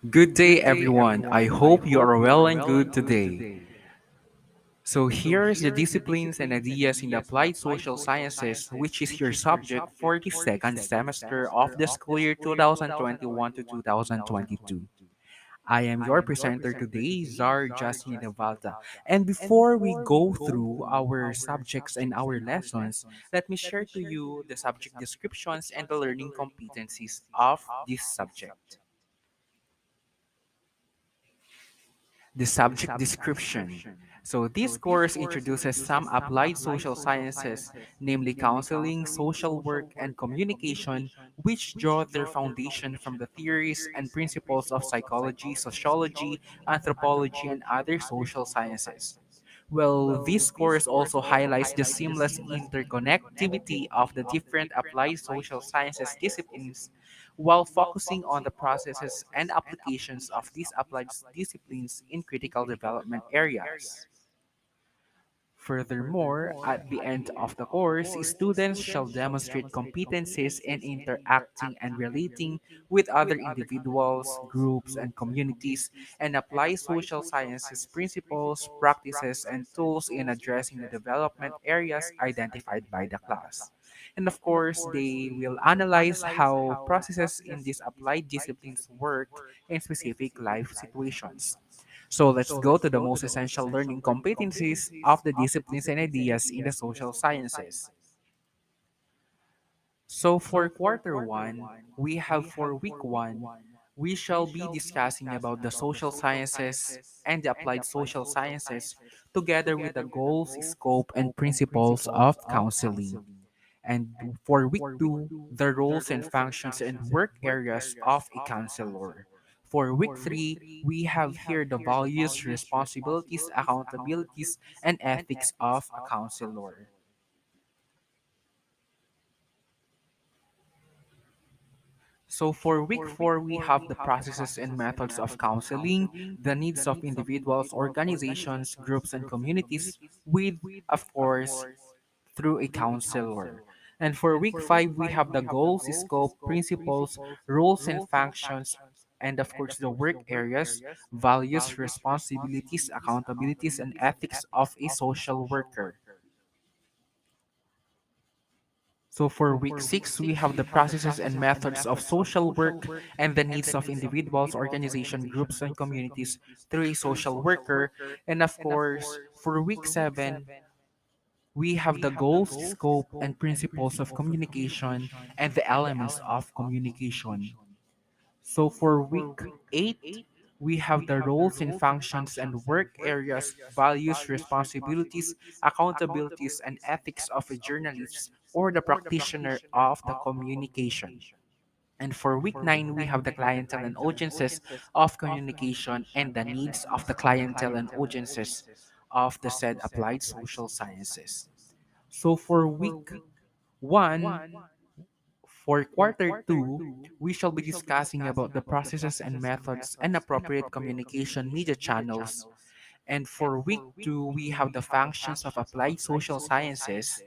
Good day, everyone. I hope you are well and good today. So, here is the disciplines and ideas in the applied social sciences, which is your subject for the second semester of the school year 2021 to 2022. I am your presenter today, Zar Justin Navalta. And before we go through our subjects and our lessons, let me share to you the subject descriptions and the learning competencies of this subject. The subject description. So, this course introduces some applied social sciences, namely counseling, social work, and communication, which draw their foundation from the theories and principles of psychology, sociology, anthropology, and other social sciences. Well, this course also highlights the seamless interconnectivity of the different applied social sciences disciplines while focusing on the processes and applications of these applied disciplines in critical development areas. Furthermore, at the end of the course, students shall demonstrate competencies in interacting and relating with other individuals, groups, and communities, and apply social sciences principles, practices, and tools in addressing the development areas identified by the class. And of course, they will analyze how processes in these applied disciplines work in specific life situations. So let's go to the most essential learning competencies of the disciplines and ideas in the social sciences. So for quarter one, we have for week one, we shall be discussing about the social sciences and the applied social sciences together with the goals, scope, and principles of counseling. And for week two, the roles and functions and work areas of a counselor. For week three, we have here the values, responsibilities, accountabilities, and ethics of a counselor. So for week four, we have the processes and methods of counseling, the needs of individuals, organizations, groups, and communities, with, of course, through a counselor. And for week five, we have the goals, scope, principles, rules, and functions, and of course, the work areas, values, responsibilities, accountabilities, and ethics of a social worker. So for week six, we have the processes and methods of social work and the needs of individuals, organization, groups, and communities through a social worker. And of course, for week seven, we have the goals, scope, and principles of communication and the elements of communication. So for week 8, we have the roles and functions and work areas, values, responsibilities, accountabilities, and ethics of a journalist or the practitioner of the communication. And for week 9, we have the clientele and audiences of communication and the needs of the clientele and audiences of the said applied social sciences. So for week 1, for quarter two, we shall be discussing about the processes and methods and appropriate communication media channels. And for week two, we have the functions of applied social sciences.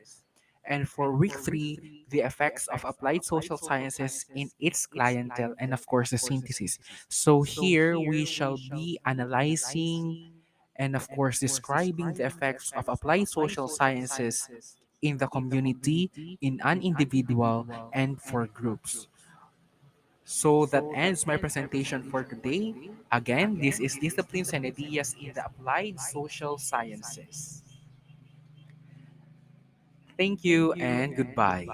And for week three, the effects of applied social sciences in its clientele and, of course, the synthesis. So here we shall be analyzing and, of course, describing the effects of applied social sciences in the community, in an individual, and for groups. So that ends my presentation for today. Again, this is Disciplines and Ideas in the Applied Social Sciences. Thank you and goodbye.